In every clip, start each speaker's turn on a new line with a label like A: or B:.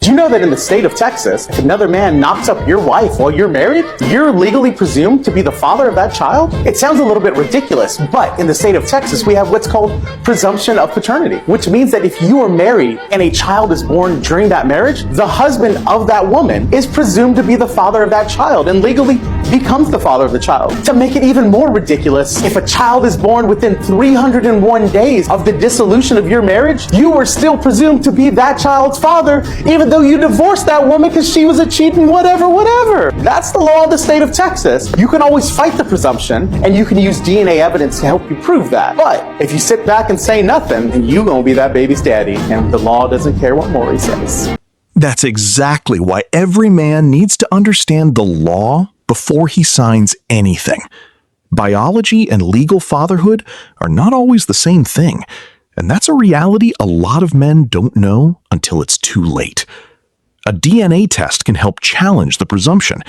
A: Do you know that in the state of Texas, if another man knocks up your wife while you're married, you're legally presumed to be the father of that child? It sounds a little bit ridiculous, but in the state of Texas, we have what's called presumption of paternity, which means that if you are married and a child is born during that marriage, the husband of that woman is presumed to be the father of that child and legally becomes the father of the child. To make it even more ridiculous, if a child is born within 301 days of the dissolution of your marriage, you are still presumed to be that child's father, even though you divorced that woman because she was a cheating whatever. That's the law of the state of Texas. You can always fight the presumption, and you can use DNA evidence to help you prove that. But if you sit back and say nothing, then you gonna be that baby's daddy, and the law doesn't care what Maury says.
B: That's exactly why every man needs to understand the law before he signs anything. Biology and legal fatherhood are not always the same thing, and that's a reality a lot of men don't know until it's too late. A DNA test can help challenge the presumption,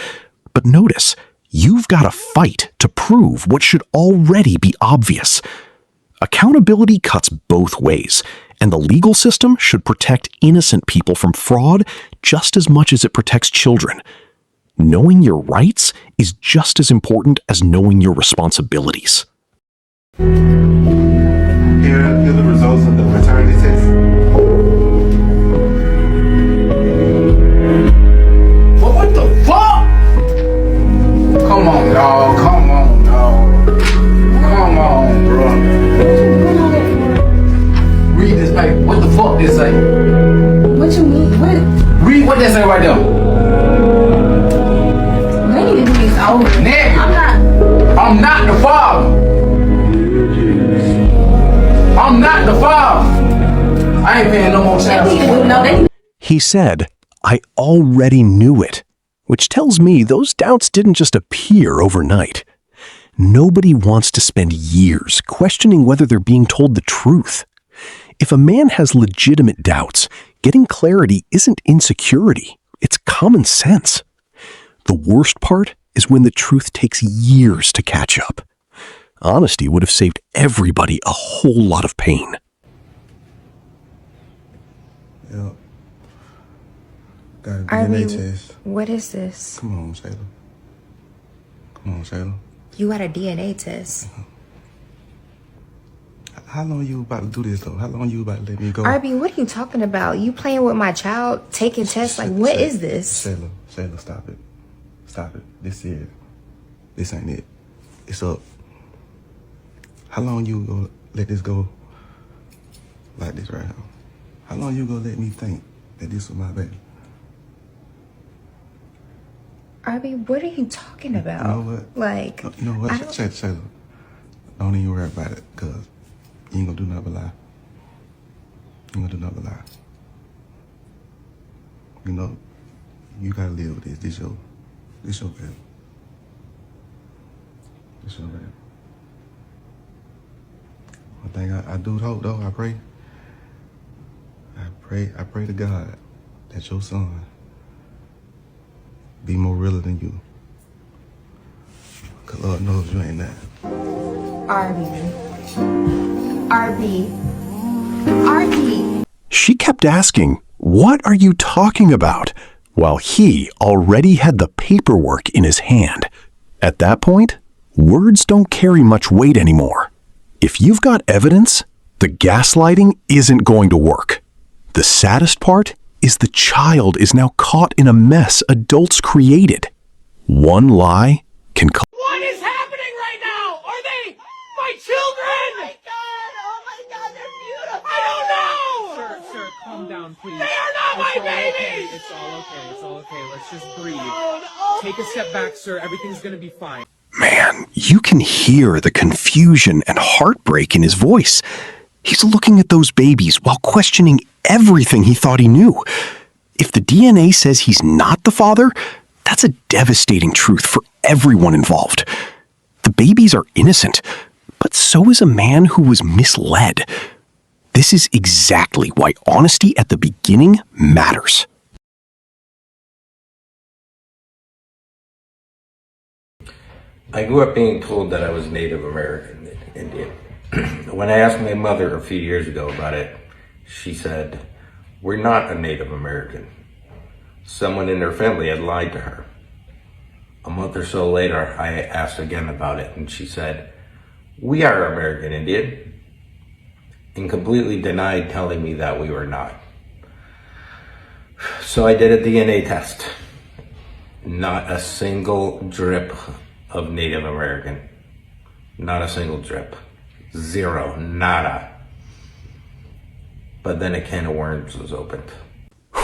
B: but notice, you've got to fight to prove what should already be obvious. Accountability cuts both ways, and the legal system should protect innocent people from fraud just as much as it protects children. Knowing your rights is just as important as knowing your responsibilities.
C: Here are the results of the paternity test.
D: But what the fuck? Come on, dog. Come on, dog. Come on, bro. Read this paper. What the fuck this say?
E: What you mean? What?
D: Read what that say right there. Nigga, I'm not the father. I'm not the father. I ain't paying no more child support.
B: He said, I already knew it, which tells me those doubts didn't just appear overnight. Nobody wants to spend years questioning whether they're being told the truth. If a man has legitimate doubts, getting clarity isn't insecurity, it's common sense. The worst part is when the truth takes years to catch up. Honesty would have saved everybody a whole lot of pain.
C: Yep. Got a DNA test.
E: What is this?
C: Come on, Shayla. Come on, Shayla.
E: You got a DNA test.
C: How long you about to do this, though? How long you about to let me go?
E: RB, what are you talking about? You playing with my child, taking tests? Like, what is this?
C: Shayla, stop it. Stop it. This is it. This ain't it. It's up. How long you gonna let this go like this right now? How long you gonna let me think that this was my baby?
E: RB, what are you talking about?
C: You know what?
E: Like,
C: you know what? Shayla, don't even worry about it, cause you ain't gonna do nothing but lie. You ain't gonna do nothing but lie. You know, you gotta live with this. This your baby. This your baby. One thing I do hope, though, I pray to God that your son be more realer than you. Cause Lord knows you ain't that.
E: RB.
B: She kept asking, "What are you talking about?" while he already had the paperwork in his hand. At that point, words don't carry much weight anymore. If you've got evidence, the gaslighting isn't going to work. The saddest part is the child is now caught in a mess adults created. One lie can cause...
F: What is happening right now? Are they my children?
G: Oh my God, they're beautiful.
F: I don't know.
H: Sir, calm down, please.
F: They are not my babies.
H: It's all okay. Let's just breathe. Take a step back, sir. Everything's gonna be fine.
B: Man, you can hear the confusion and heartbreak in his voice. He's looking at those babies while questioning everything he thought he knew. If the DNA says he's not the father, that's a devastating truth for everyone involved. The babies are innocent, but so is a man who was misled. This is exactly why honesty at the beginning matters.
I: I grew up being told that I was Native American Indian. When I asked my mother a few years ago about it, she said, "We're not a Native American. someone in her family had lied to her. A month or so later, I asked again about it, and she said, "We are American Indian," and completely denied telling me that we were not. So I did a DNA test. Not a single drip of Native American. Not a single drip. Zero. Nada. But then a can of worms was opened.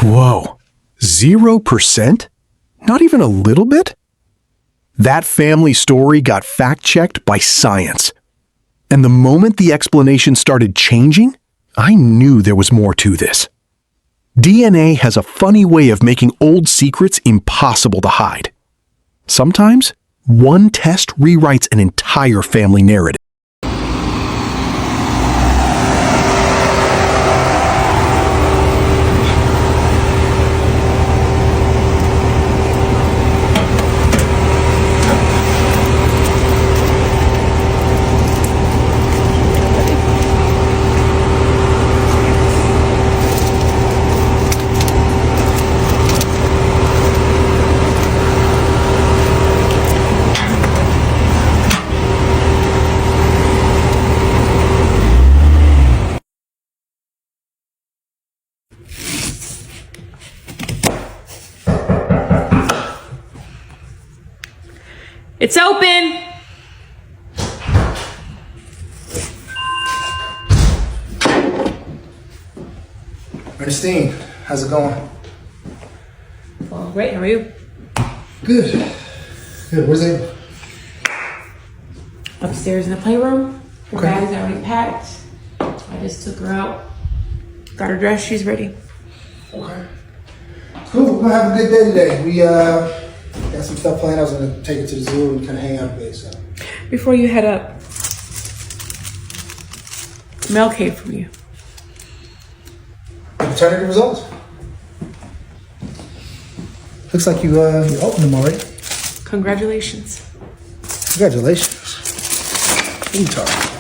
B: Whoa. 0%? Not even a little bit? That family story got fact-checked by science. And the moment the explanation started changing, I knew there was more to this. DNA has a funny way of making old secrets impossible to hide. Sometimes, one test rewrites an entire family narrative.
J: It's open!
D: Ernestine, how's it going?
J: Well, great, how are you?
D: Good. Good, where's Ava?
J: Upstairs in the playroom. Her
D: Okay.
J: bag's already packed. I just took her out. Got her dressed, she's ready.
D: Okay. Cool, we're gonna have a good day today. We got some stuff planned. I was gonna take it to the zoo and kind of hang out a bit, so.
J: Before you head up, mail came from you.
D: The paternity results? Looks like you opened them already.
J: Congratulations.
D: Congratulations. What are you talking about?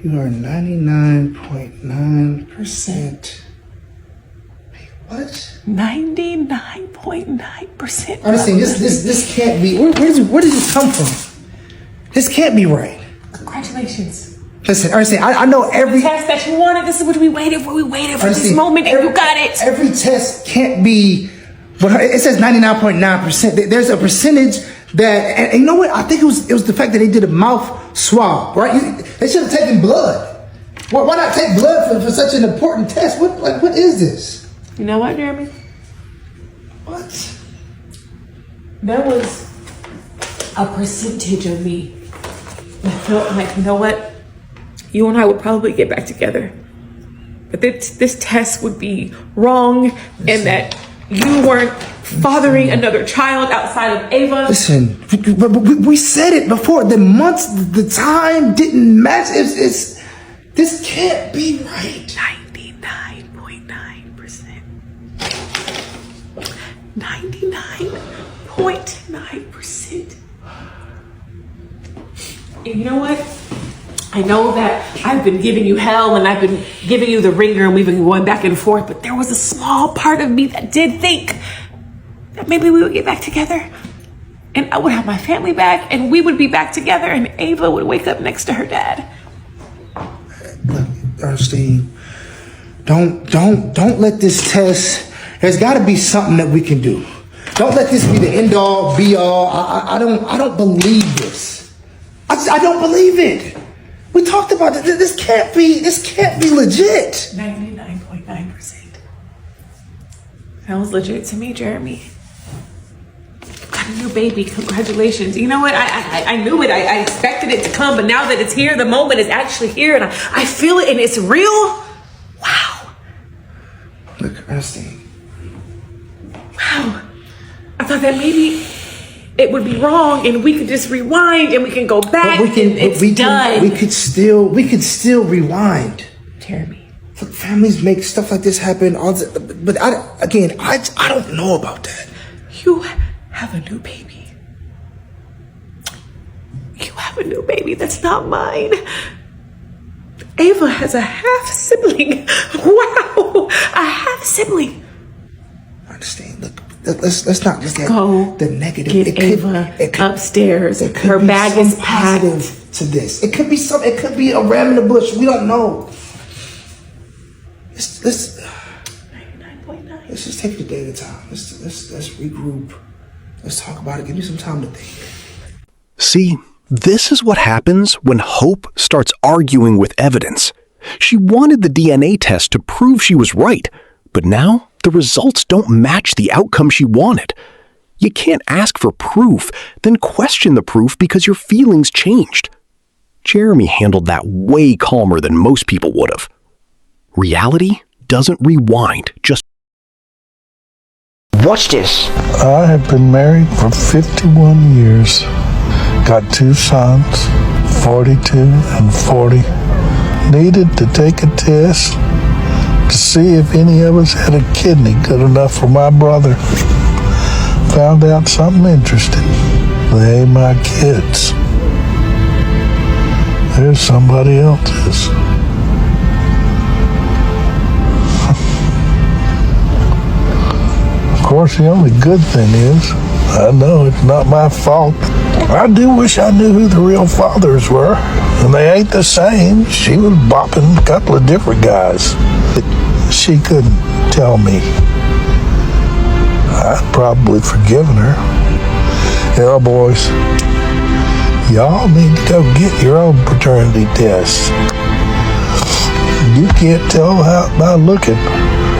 D: You are 99.9%. What?
J: 99.9%.
D: Honestly, this can't be. Where did this come from? This can't be right.
J: Congratulations.
D: Listen, Ernestine, I know every
J: Test that you wanted. This is what we waited for. We waited for this
D: Ernestine,
J: moment, and you got it.
D: Every test can't be. But it says 99.9%. There's a percentage that, and you know what? I think it was the fact that they did a mouth swab, right? They should have taken blood. Why not take blood for such an important test? What is this?
J: You know what, Jeremy?
D: What?
J: There was a percentage of me that felt like, you know what? You and I would probably get back together. But this test would be wrong, and that you weren't fathering another child outside of Ava.
D: Listen, we said it before. The months, the time didn't match. This can't be right.
J: 99.9%. 99.9%. And you know what? I know that I've been giving you hell and I've been giving you the ringer and we've been going back and forth, but there was a small part of me that did think that maybe we would get back together and I would have my family back and we would be back together and Ava would wake up next to her dad.
D: Look, Ernestine, don't let this test. There's got to be something that we can do. Don't let this be the end all, be all. I don't believe this. I don't believe it. We talked about it. This can't be legit.
J: 99.9%. Sounds legit to me, Jeremy. You've got a new baby. Congratulations. You know what? I knew it. I expected it to come, but now that it's here, the moment is actually here, and I feel it, and it's real. Wow.
D: Look, Ernestine.
J: Wow. I thought that maybe it would be wrong, and we could just rewind, and we can go back, and it's done.
D: We could still rewind.
J: Jeremy.
D: Look, families make stuff like this happen. But I don't know about that.
J: You have a new baby. You have a new baby that's not mine. Ava has a half sibling. Wow, a half sibling.
D: I understand. Look, let's not look at
J: Go
D: the negative.
J: get Ava upstairs.
D: There could
J: Her
D: be
J: bag
D: some
J: is packed.
D: positive to this. It could be some. It could be a ram in the bush. We don't know. Let's
J: 99.9.
D: just take it a day at a time. Let's regroup. Let's talk about it. Give me some time to think.
B: See, this is what happens when Hope starts arguing with evidence. She wanted the DNA test to prove she was right, but now the results don't match the outcome she wanted. You can't ask for proof, then question the proof because your feelings changed. Jeremy handled that way calmer than most people would have. Reality doesn't rewind, just
K: watch this.
L: I have been married for 51 years. Got 2 sons, 42 and 40. Needed to take a test to see if any of us had a kidney good enough for my brother. Found out something interesting. They ain't my kids. There's somebody else's. Of course, the only good thing is, I know it's not my fault. I do wish I knew who the real fathers were, and they ain't the same. She was bopping a couple of different guys. She couldn't tell me. I'd probably forgiven her. Yeah, boys, y'all need to go get your own paternity test. You can't tell by looking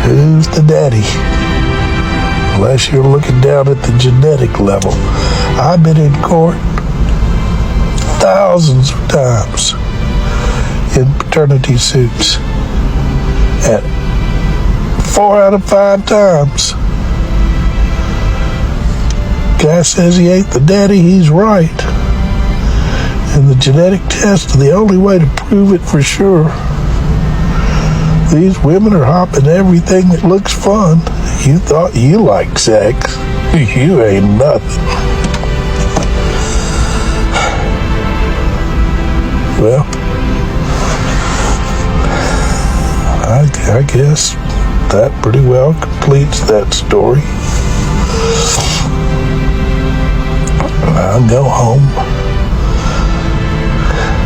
L: who's the daddy, unless you're looking down at the genetic level. I've been in court thousands of times in paternity suits, and 4 out of 5 times, guy says he ain't the daddy, he's right. And the genetic test is the only way to prove it for sure. These women are hopping everything that looks fun. You thought you liked sex. You ain't nothing. Well, I guess that pretty well completes that story. I'll go home,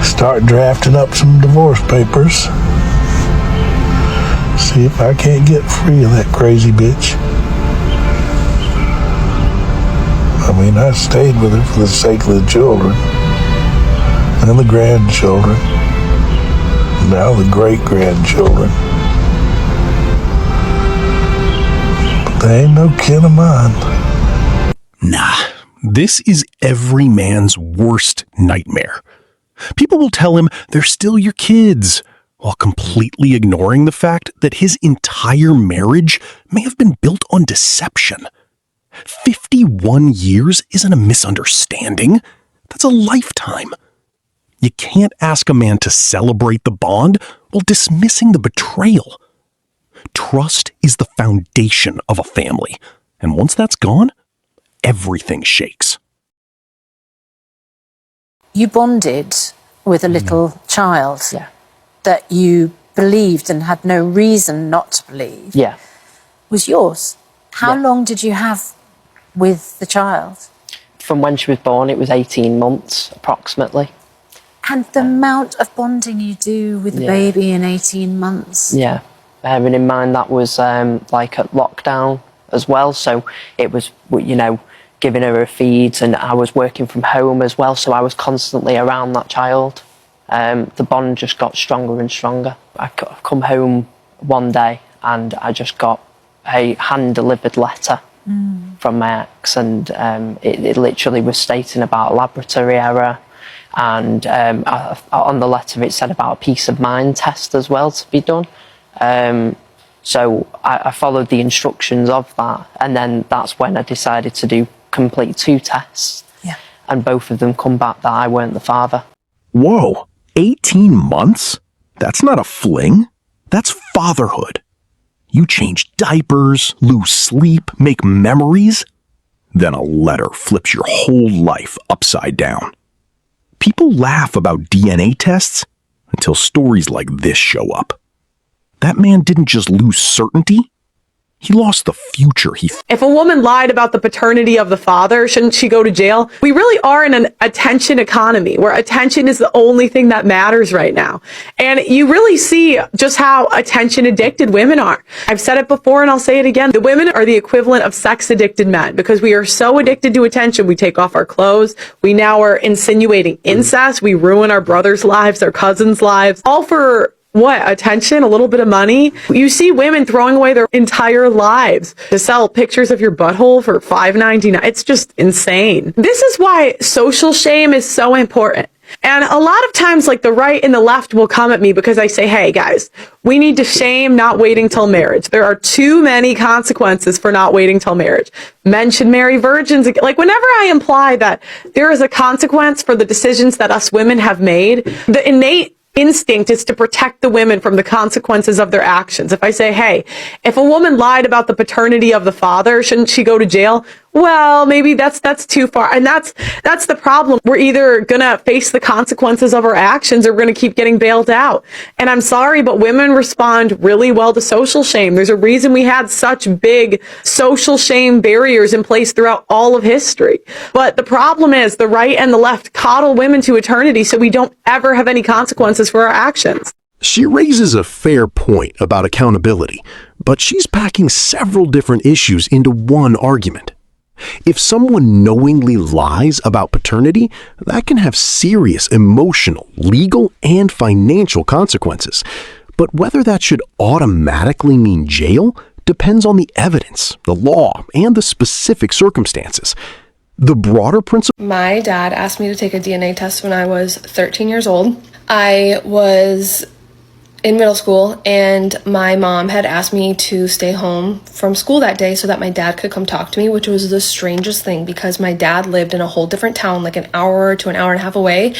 L: start drafting up some divorce papers, see if I can't get free of that crazy bitch. I mean, I stayed with her for the sake of the children and the grandchildren, now the great-grandchildren. But they ain't no kin of mine.
B: nah. This is every man's worst nightmare. People will tell him they're still your kids, while completely ignoring the fact that his entire marriage may have been built on deception. 51 years isn't a misunderstanding. That's a lifetime. You can't ask a man to celebrate the bond while dismissing the betrayal. Trust is the foundation of a family, and once that's gone, everything shakes.
M: You bonded with a little child that you believed and had no reason not to believe was yours. How long did you have with the child?
K: From when she was born, it was 18 months approximately.
M: And the amount of bonding you do with the baby in 18 months.
K: Yeah, bearing in mind that was like at lockdown as well, so it was, you know, giving her feeds, and I was working from home as well, so I was constantly around that child. The bond just got stronger and stronger. I've come home one day and I just got a hand-delivered letter from my ex, and it literally was stating about a laboratory error, and on the letter it said about a peace of mind test as well to be done. So I followed the instructions of that, and then that's when I decided to complete 2 tests, and both of them come back that I weren't the father.
B: Whoa, 18 months? That's not a fling. That's fatherhood. You change diapers, lose sleep, make memories. Then a letter flips your whole life upside down. People laugh about DNA tests. until stories like this show up. That man didn't just lose certainty, he lost the future he
J: If a woman lied about the paternity of the father, shouldn't she go to jail? We really are in an attention economy where attention is the only thing that matters right now. And you really see just how attention addicted women are. I've said it before and I'll say it again. The women are the equivalent of sex addicted men because we are so addicted to attention. We take off our clothes. We now are insinuating incest. We ruin our brothers' lives, our cousins' lives, all for what? Attention? A little bit of money? You see women throwing away their entire lives to sell pictures of your butthole for $5.99. It's just insane. This is why social shame is so important. And a lot of times, like, the right and the left will come at me because I say, hey, guys, we need to shame not waiting till marriage. There are too many consequences for not waiting till marriage. Men should marry virgins. Like, whenever I imply that there is a consequence for the decisions that us women have made, the innate instinct is to protect the women from the consequences of their actions. If I say, hey, if a woman lied about the paternity of the father, shouldn't she go to jail? Well, maybe that's too far. And that's the problem. We're either going to face the consequences of our actions or we're going to keep getting bailed out. And I'm sorry, but women respond really well to social shame. There's a reason we had such big social shame barriers in place throughout all of history. But the problem is the right and the left coddle women to eternity so we don't ever have any consequences for our actions.
B: She raises a fair point about accountability, but she's packing several different issues into one argument. If someone knowingly lies about paternity, that can have serious emotional, legal, and financial consequences. But whether that should automatically mean jail depends on the evidence, the law, and the specific circumstances. The broader principle...
N: My dad asked me to take a DNA test when I was 13 years old. I was in middle school and my mom had asked me to stay home from school that day so that my dad could come talk to me, which was the strangest thing because my dad lived in a whole different town, like an hour to an hour and a half away.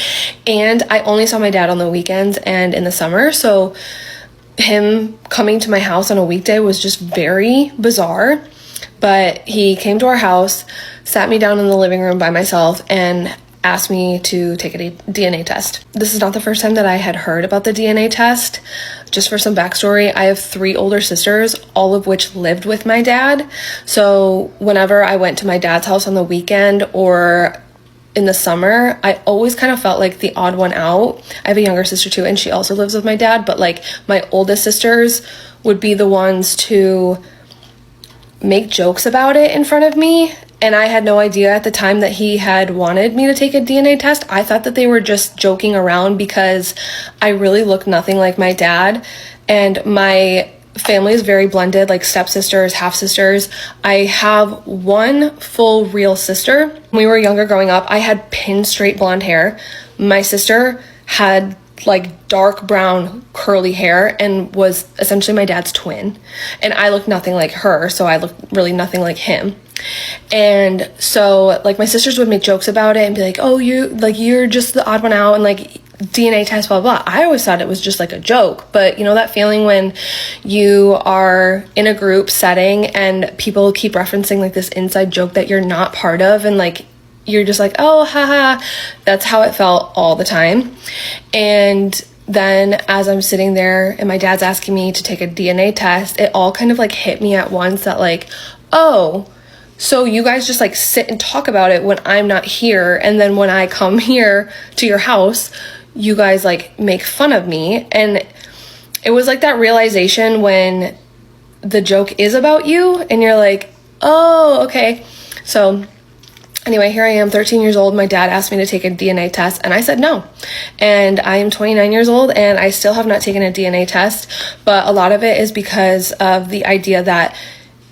N: And I only saw my dad on the weekends and in the summer. So him coming to my house on a weekday was just very bizarre. But he came to our house, sat me down in the living room by myself, and asked me to take a DNA test. This is not the first time that I had heard about the DNA test. Just for some backstory, I have 3 older sisters, all of which lived with my dad. So whenever I went to my dad's house on the weekend or in the summer, I always kind of felt like the odd one out. I have a younger sister too, and she also lives with my dad, but like my oldest sisters would be the ones to make jokes about it in front of me. And I had no idea at the time that he had wanted me to take a DNA test. I thought that they were just joking around because I really look nothing like my dad. And my family is very blended, like stepsisters, half-sisters. I have one full real sister. When we were younger growing up, I had pin straight blonde hair. My sister had like dark brown curly hair and was essentially my dad's twin. And I looked nothing like her, so I looked really nothing like him. And so like my sisters would make jokes about it and be like, oh, you're just the odd one out and like DNA test, blah, blah. I always thought it was just like a joke. But you know that feeling when you are in a group setting and people keep referencing like this inside joke that you're not part of, and like you're just like, oh, haha. That's how it felt all the time. And then as I'm sitting there and my dad's asking me to take a DNA test, it all kind of like hit me at once that like, oh, so you guys just like sit and talk about it when I'm not here. And then when I come here to your house, you guys like make fun of me. And it was like that realization when the joke is about you and you're like, oh, okay. So anyway, here I am, 13 years old. My dad asked me to take a DNA test and I said no. And I am 29 years old and I still have not taken a DNA test. But a lot of it is because of the idea that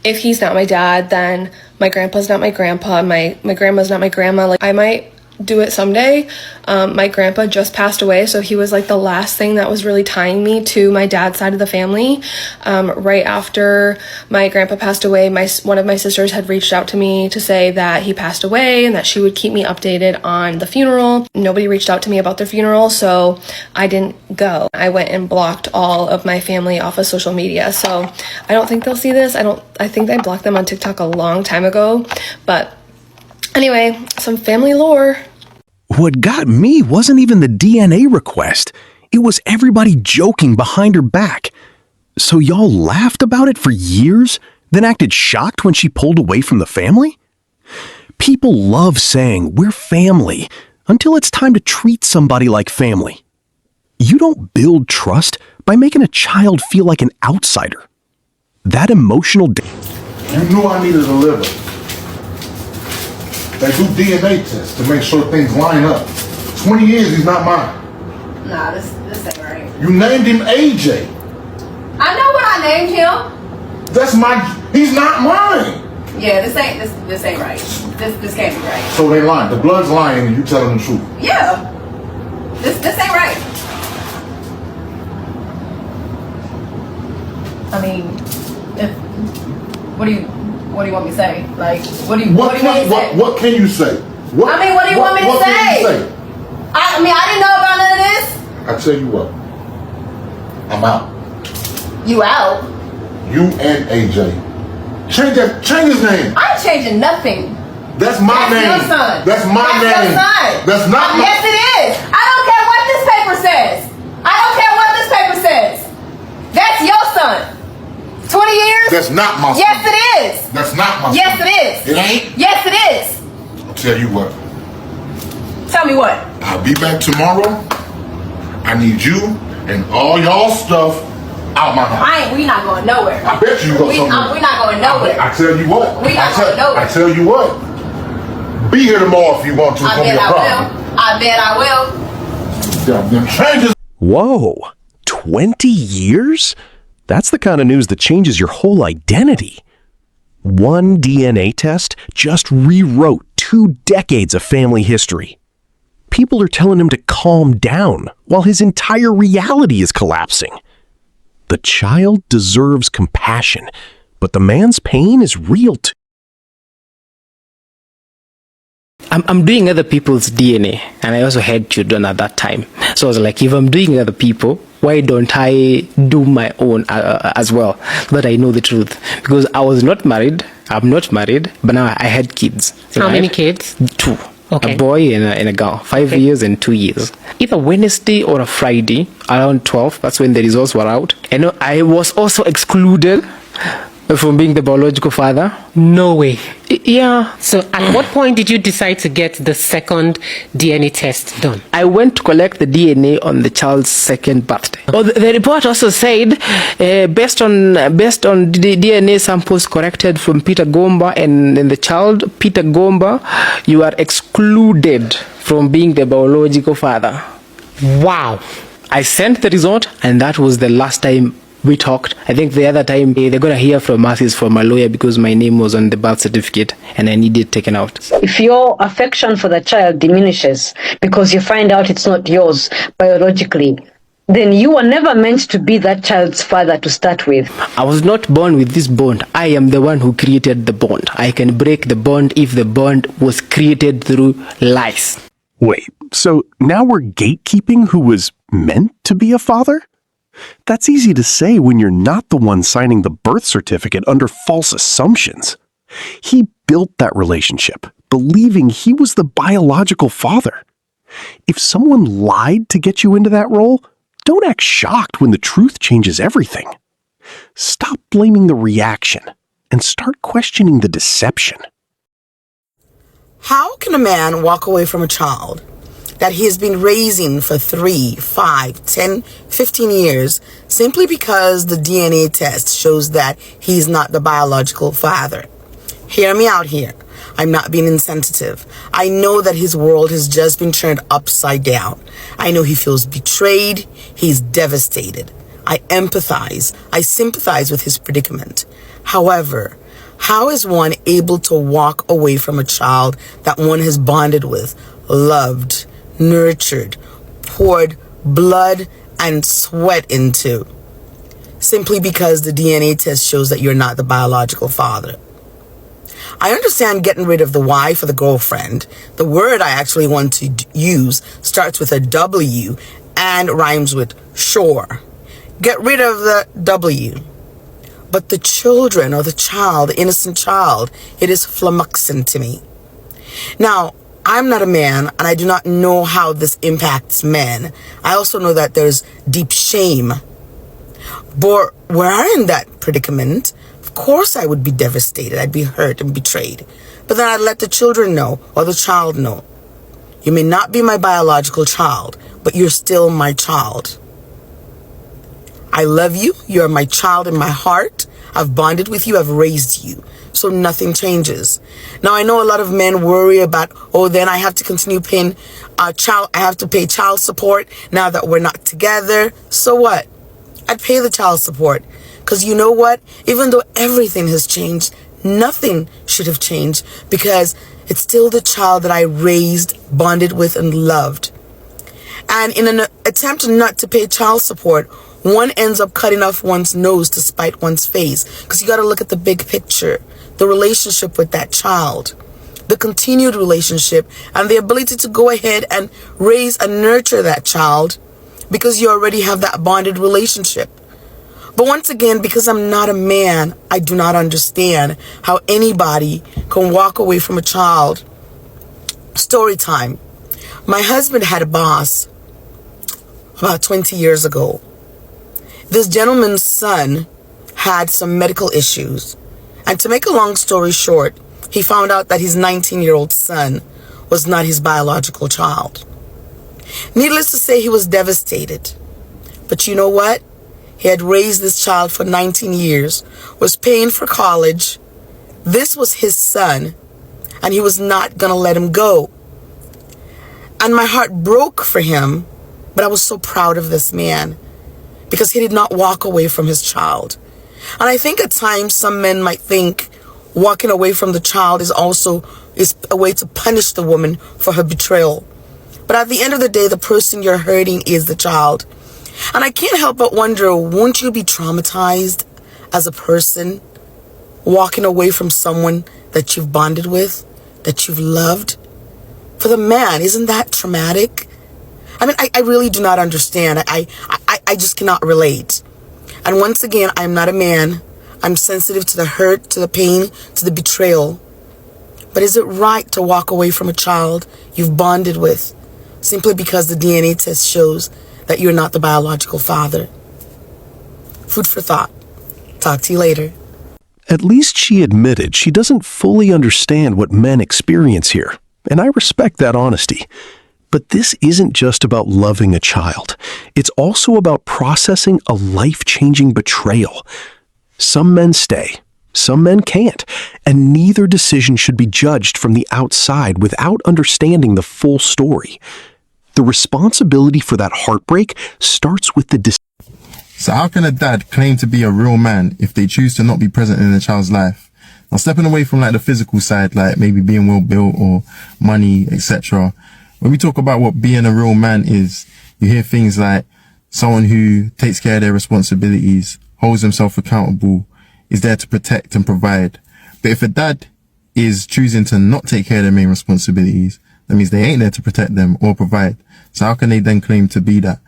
N: if he's not my dad, then my grandpa's not my grandpa, my grandma's not my grandma. Like I might do it someday. My grandpa just passed away, so he was like the last thing that was really tying me to my dad's side of the family. Right after my grandpa passed away, one of my sisters had reached out to me to say that he passed away and that she would keep me updated on the funeral. Nobody reached out to me about their funeral, so I didn't go. I went and blocked all of my family off of social media, so I don't think they'll see this. I think I blocked them on TikTok a long time ago, but anyway, some family lore.
B: What got me wasn't even the DNA request. It was everybody joking behind her back. So y'all laughed about it for years, then acted shocked when she pulled away from the family? People love saying we're family until it's time to treat somebody like family. You don't build trust by making a child feel like an outsider. That emotional
L: You knew I needed a liver. They do DNA tests to make sure things line up. 20 years, he's not mine.
G: Nah, this ain't right.
L: You named him AJ.
G: I know what I named him.
L: He's not mine.
G: Yeah, this ain't right. This can't be right.
L: So they lying. The blood's lying and you telling the truth.
G: Yeah. This ain't right. I mean, what do you want me to say? Like, what do you want me to say?
L: What can you say?
G: What do you want me to say?
L: Can you say?
G: I didn't know about none of this.
L: I tell you what. I'm out.
G: You out?
L: You and AJ. Change his name.
G: I ain't changing nothing.
L: That's my name.
G: Your son.
L: That's my name.
G: Your son.
L: That's not my.
G: Yes, it is. I don't care what this paper says. That's your son. 20 years?
L: That's not my son.
G: Yes, it is.
L: That's not my son.
G: Yes, it is.
L: It ain't?
G: Yes, it is.
L: I'll tell you what.
G: Tell me what?
L: I'll be back tomorrow. I need you and all y'all stuff out my house.
G: We not going nowhere.
L: I bet you go somewhere.
G: We not going nowhere.
L: I tell you what.
G: We not going nowhere.
L: I tell you what. Be here tomorrow if you want to.
G: I bet I will.
L: Them changes.
B: Whoa, 20 years? That's the kind of news that changes your whole identity. One DNA test just rewrote 2 decades of family history. People are telling him to calm down while his entire reality is collapsing. The child deserves compassion, but the man's pain is real too.
O: I'm doing other people's DNA, and I also had children at that time. So I was like, if I'm doing other people, why don't I do my own as well, so that I know the truth? Because I was not married, I'm not married, but now I had kids.
P: How many kids?
O: 2.
P: Okay.
O: A boy and a girl, 5 years and 2 years. Either Wednesday or a Friday, around 12, that's when the results were out. And I was also excluded from being the biological father.
P: No way.
O: Yeah.
P: So at what point did you decide to get the second DNA test done?
O: I went to collect the DNA on the child's 2nd birthday. Well, the report also said, based on the DNA samples collected from Peter Gomba and the child, Peter Gomba, you are excluded from being the biological father.
P: Wow.
O: I sent the result, and that was the last time we talked. I think the other time they're going to hear from us is from my lawyer, because my name was on the birth certificate and I need it taken out.
Q: If your affection for the child diminishes because you find out it's not yours biologically, then you were never meant to be that child's father to start with.
O: I was not born with this bond. I am the one who created the bond. I can break the bond if the bond was created through lies.
B: Wait, so now we're gatekeeping who was meant to be a father? That's easy to say when you're not the one signing the birth certificate under false assumptions. He built that relationship, believing he was the biological father. If someone lied to get you into that role, don't act shocked when the truth changes everything. Stop blaming the reaction and start questioning the deception.
R: How can a man walk away from a child that he has been raising for 3, 5, 10, 15 years simply because the DNA test shows that he's not the biological father? Hear me out here. I'm not being insensitive. I know that his world has just been turned upside down. I know he feels betrayed. He's devastated. I empathize. I sympathize with his predicament. However, how is one able to walk away from a child that one has bonded with, loved, nurtured, poured blood and sweat into, simply because the DNA test shows that you're not the biological father? I understand getting rid of the wife or the girlfriend. The word I actually want to use starts with a W and rhymes with sure. Get rid of the W. But the children or the child, the innocent child, it is flummoxing to me. Now, I'm not a man, and I do not know how this impacts men. I also know that there's deep shame. But were I in that predicament, of course I would be devastated. I'd be hurt and betrayed. But then I'd let the children know, or the child know. You may not be my biological child, but you're still my child. I love you. You're my child in my heart. I've bonded with you. I've raised you. So nothing changes. Now, I know a lot of men worry about, oh, then I have to continue paying I have to pay child support now that we're not together. So what? I'd pay the child support. Because you know what? Even though everything has changed, nothing should have changed, because it's still the child that I raised, bonded with, and loved. And in an attempt not to pay child support, one ends up cutting off one's nose to spite one's face. Because you got to look at the big picture, the relationship with that child, the continued relationship, and the ability to go ahead and raise and nurture that child, because you already have that bonded relationship. But once again, because I'm not a man, I do not understand how anybody can walk away from a child. Story time. My husband had a boss about 20 years ago. This gentleman's son had some medical issues. And to make a long story short, he found out that his 19-year-old son was not his biological child. Needless to say, he was devastated. But you know what? He had raised this child for 19 years, was paying for college. This was his son, and he was not going to let him go. And my heart broke for him, but I was so proud of this man, because he did not walk away from his child. And I think at times some men might think walking away from the child is a way to punish the woman for her betrayal. But at the end of the day, the person you're hurting is the child. And I can't help but wonder, won't you be traumatized as a person walking away from someone that you've bonded with, that you've loved? For the man, isn't that traumatic? I mean, I really do not understand. I just cannot relate. And once again, I'm not a man. I'm sensitive to the hurt, to the pain, to the betrayal. But is it right to walk away from a child you've bonded with simply because the DNA test shows that you're not the biological father? Food for thought. Talk to you later.
B: At least she admitted she doesn't fully understand what men experience here, and I respect that honesty. But this isn't just about loving a child. It's also about processing a life-changing betrayal. Some men stay, some men can't, and neither decision should be judged from the outside without understanding the full story. The responsibility for that heartbreak starts with the decision.
C: So how can a dad claim to be a real man if they choose to not be present in a child's life? Now, stepping away from like the physical side, like maybe being well built or money, etc. When we talk about what being a real man is, you hear things like someone who takes care of their responsibilities, holds himself accountable, is there to protect and provide. But if a dad is choosing to not take care of their main responsibilities, that means they ain't there to protect them or provide. So how can they then claim to be that?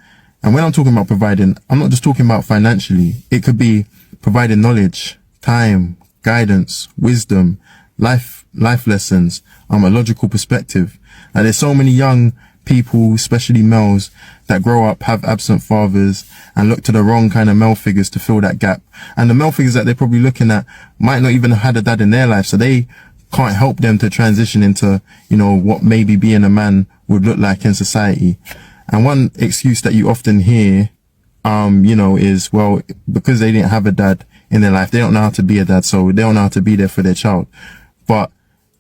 C: And when I'm talking about providing, I'm not just talking about financially. It could be providing knowledge, time, guidance, wisdom, life lessons, a logical perspective. And there's so many young people, especially males, that grow up, have absent fathers and look to the wrong kind of male figures to fill that gap. And the male figures that they're probably looking at might not even have had a dad in their life. So they can't help them to transition into, what maybe being a man would look like in society. And one excuse that you often hear, is, well, because they didn't have a dad in their life, they don't know how to be a dad, so they don't know how to be there for their child. But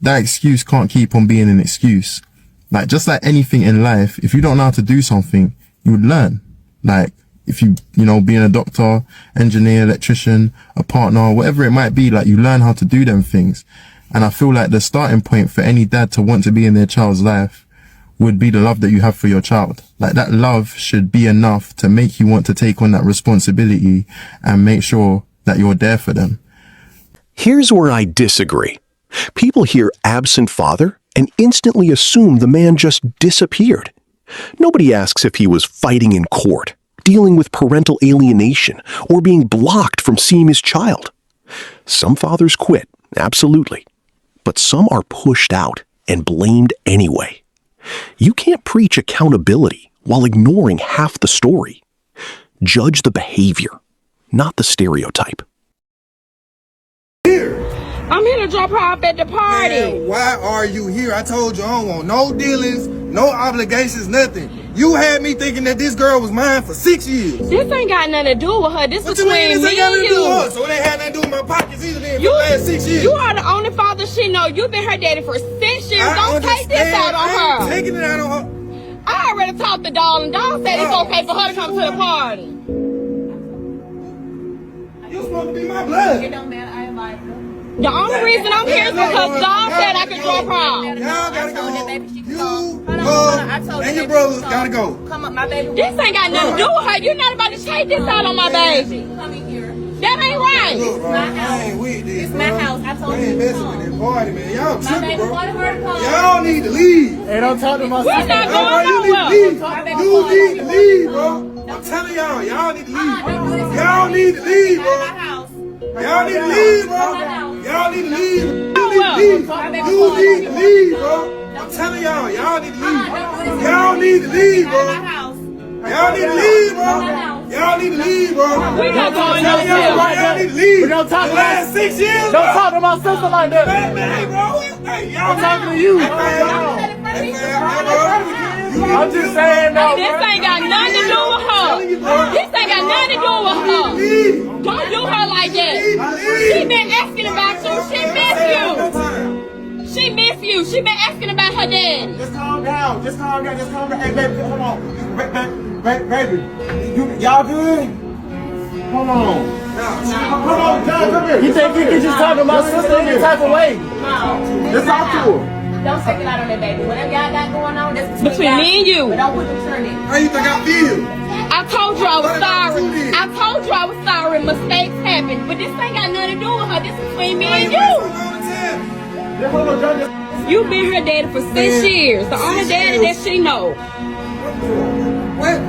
C: that excuse can't keep on being an excuse. Like, just like anything in life, if you don't know how to do something, you would learn. Like, if you, being a doctor, engineer, electrician, a partner, whatever it might be, like, you learn how to do them things. And I feel like the starting point for any dad to want to be in their child's life would be the love that you have for your child. Like, that love should be enough to make you want to take on that responsibility and make sure that you're there for them.
B: Here's where I disagree. People hear absent father and instantly assume the man just disappeared. Nobody asks if he was fighting in court, dealing with parental alienation, or being blocked from seeing his child. Some fathers quit, absolutely. But some are pushed out, and blamed anyway. You can't preach accountability while ignoring half the story. Judge the behavior, not the stereotype.
S: I'm here to drop her off at the party.
C: Man, why are you here? I told you I don't want no dealings, no obligations, nothing. You had me thinking that this girl was mine for 6 years.
S: This ain't got nothing to do with her. This
C: What
S: between
C: you mean this ain't
S: me
C: got
S: and
C: nothing to do
S: you.
C: with her? So it ain't had nothing to do with my pockets either then for the last 6 years.
S: You are the only father she know. You've been her daddy for 6 years. Don't take this out on
C: I ain't
S: her.
C: taking it out on her.
S: I already talked to Dawn, and Dawn said it's okay for her to come to the party.
C: You supposed to be my blood.
S: It don't matter. I invite her. The only reason I'm here is because Dawn said I could drop her off.
C: Y'all gotta go. You and your brothers gotta go.
S: Come up, my baby. This ain't got nothing to do with her. You're not about to take this out on my baby. That ain't right.
C: Look, bro, I ain't with this, bro. It's my house. I told you. I ain't messing with that party, man. Y'all tripping, bro. Y'all need to leave.
D: Hey, don't talk to my
S: We're
D: sister.
S: not going nowhere.
C: You need to leave, bro. I'm telling y'all need to leave. Y'all need to leave, bro. Y'all need to leave, bro. Y'all need to leave. You need to leave, bro. I'm telling y'all need to leave. Y'all need to leave, bro. Y'all need to leave, bro. Y'all need to leave, bro.
S: We're not going nowhere.
C: Y'all need to leave.
D: We don't talk
C: the
D: to
C: last 6 years.
D: Don't talk to my sister like that.
C: Hey, bro. Hey, y'all
D: I'm talking to you. I'm just saying, though.
S: This ain't got nothing to do with her. This ain't got nothing to do with her. Don't do her like that. She been asking about you. She miss you. She miss you. She been asking about her dad.
D: Just calm down. Just calm down. Just calm down. Hey, baby, come on. Baby, y'all good? Hold on. Come on, John, come here. You think you can just talk to my sister any type of way? Just talk to her.
S: Don't take it out on that baby. Whatever y'all got going on, that's between me and you. But don't put the shirt in.
C: How you think I feel?
S: I told you I was sorry. I told you I was sorry. Mistakes happen. But this ain't got nothing to do with her. This is between me and you. You've been her daddy for 6 years. The only daddy that she know.
C: What?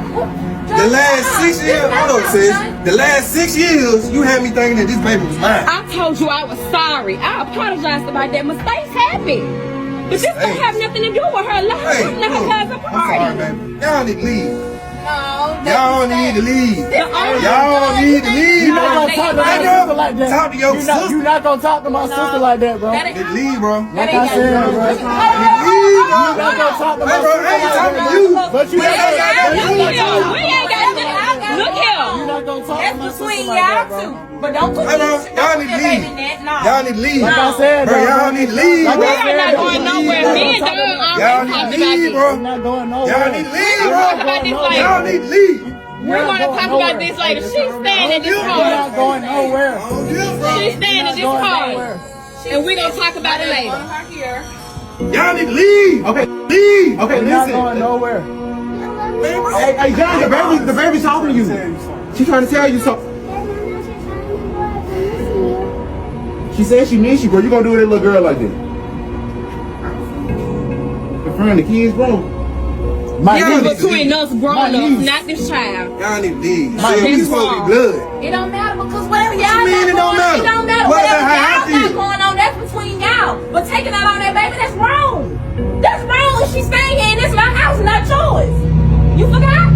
C: The last 6 years, hold on, sis. The last 6 years, you had me thinking that this baby was mine.
S: I told you I was sorry. I apologized about that. Mistakes happen. But this don't have nothing to do with her. Let her come to her cousin party.
C: I'm sorry, baby. Y'all need to leave.
S: No.
C: Y'all need to leave. Y'all need to leave.
D: You're not gonna talk to my sister like that.
C: Talk to your sister.
D: You're not gonna talk to my sister like that, bro.
C: Leave, bro.
D: Like I said, bro.
C: Leave, bro.
D: You're not gonna talk to my sister like that. But you
S: ain't got nothing. Look here.
D: You're not gonna talk to my sister
S: between
D: like that,
S: y'all
D: bro.
S: two. But don't put
C: y'all need to leave. Y'all need to leave.
D: Like I said,
C: bro. Y'all need to leave.
S: We are not going nowhere. Me and Dawn already talked about this.
C: Bro.
D: Not going nowhere.
C: Y'all need to leave, bro.
S: Talk about this later.
C: Y'all need to leave.
S: We're going to talk about this later. She's staying at this
D: We're not
S: party.
D: going nowhere.
S: She's staying at this party. And we're going to talk about it later.
C: Y'all need to leave. Okay, leave. Okay,
D: We're not going nowhere.
C: Hey, John, the baby's talking to you. She's trying to tell you something. She said she miss you, bro. You gonna do with that little girl like that? In front of the kids, bro.
S: This between us grown-ups, not this child.
C: Y'all need to leave.
S: That's
C: wrong. Blood.
S: It don't matter because whatever y'all
C: What you mean it don't matter?
S: it don't matter.
C: What
S: Whatever
C: about how I
S: y'all got
C: feel?
S: going on, that's between y'all. But taking that on that baby, that's wrong. That's wrong. And she's staying here and it's my house, not yours. You forgot?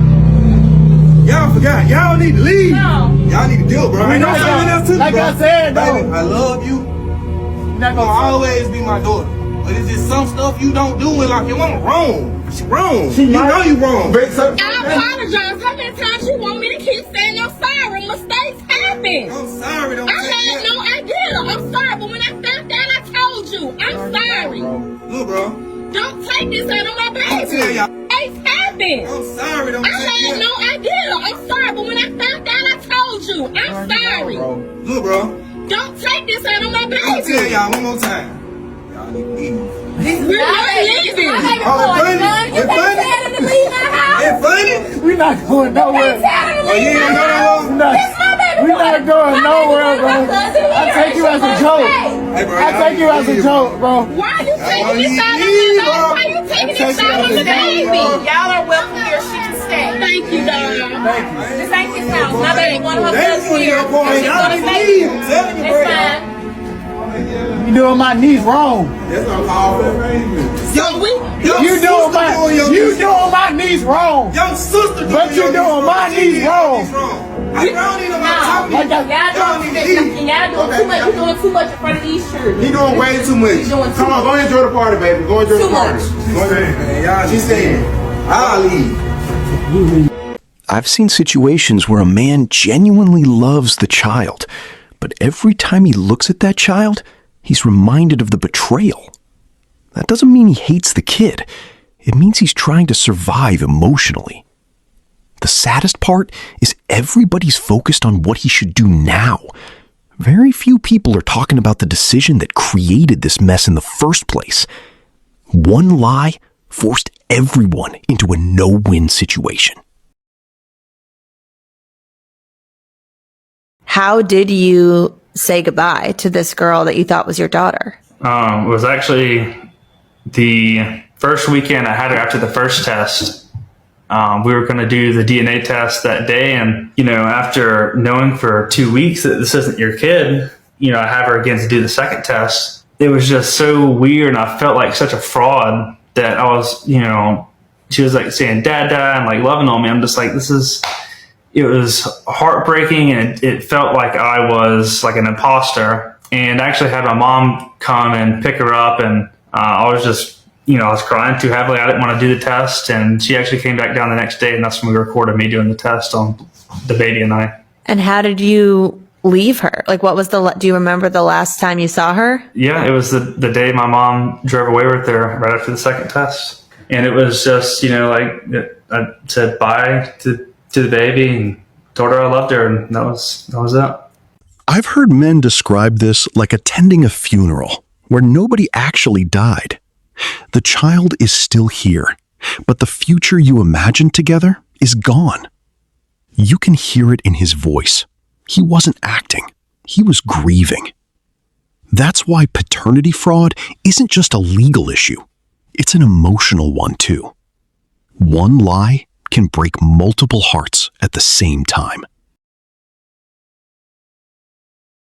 C: Y'all forgot. Y'all need to leave.
S: No.
C: Y'all need to deal, bro. I know something else too,
D: Like
C: bro.
D: I said,
C: Baby,
D: though.
C: I love you. You're not gonna always be my daughter. But it's just some stuff you don't do and like you want wrong. She wrong. You know you wrong.
S: I apologize. How many times you want me to keep saying I'm sorry? Mistakes happen.
C: I'm sorry. Don't
S: I had no idea. I'm sorry, but when I found out, I told you. I'm sorry.
C: Look, bro.
S: Don't take this out on my baby.
C: I'm telling y'all.
S: Mistakes happen.
C: I'm sorry. Don't
S: I had no idea. I'm sorry, but when I found out, I told you. I'm sorry.
C: Look, bro.
S: Don't take this out on my baby.
C: I'm telling y'all one more time. Y'all need to leave.
S: We're not leaving.
C: Oh, funny?
S: You can't tell him to leave my house.
C: It's funny?
D: We're not going nowhere.
C: Oh, you ain't going nowhere?
D: We're not going nowhere, bro. I take you as a joke.
C: Hey, bro,
D: I take you as a joke, bro.
S: Why are you taking this out on my baby? Why are you taking this out on the baby? Y'all are welcome here. She can stay. Thank you, darling. This ain't his house. My baby, one of her cousins here. She's gonna stay here. It's fine.
D: doing my niece wrong.
C: That's what I'm called for arrangement.
D: You doing my niece wrong.
C: Young sister,
D: but you doing my niece wrong.
C: I don't need nobody talking to me.
S: Y'all doing too much. You're doing too much in front of these children.
C: He doing way too much. Come on, go enjoy the party, baby. Go enjoy the party. She's saying, I'll leave.
B: I've seen situations where a man genuinely loves the child, but every time he looks at that child, he's reminded of the betrayal. That doesn't mean he hates the kid. It means he's trying to survive emotionally. The saddest part is everybody's focused on what he should do now. Very few people are talking about the decision that created this mess in the first place. One lie forced everyone into a no-win situation.
T: How did you say goodbye to this girl that you thought was your daughter?
U: It was actually the first weekend I had her after the first test. We were going to do the DNA test that day. And, after knowing for 2 weeks that this isn't your kid, I have her again to do the second test. It was just so weird. And I felt like such a fraud that I was, she was like saying, Dad, and like loving on me. I'm just like, it was heartbreaking. And it felt like I was like an imposter. And I actually had my mom come and pick her up. And I was just, I was crying too heavily. I didn't want to do the test. And she actually came back down the next day. And that's when we recorded me doing the test on the baby and I.
T: And how did you leave her? Like, what was do you remember the last time you saw her?
U: Yeah, it was the day my mom drove away with her right after the second test. And it was just, I said bye to the baby and told her I loved her. And that was it.
B: I've heard men describe this like attending a funeral where nobody actually died. The child is still here, but the future you imagined together is gone. You can hear it in his voice. He wasn't acting. He was grieving. That's why paternity fraud isn't just a legal issue. It's an emotional one too. One lie can break multiple hearts at the same time.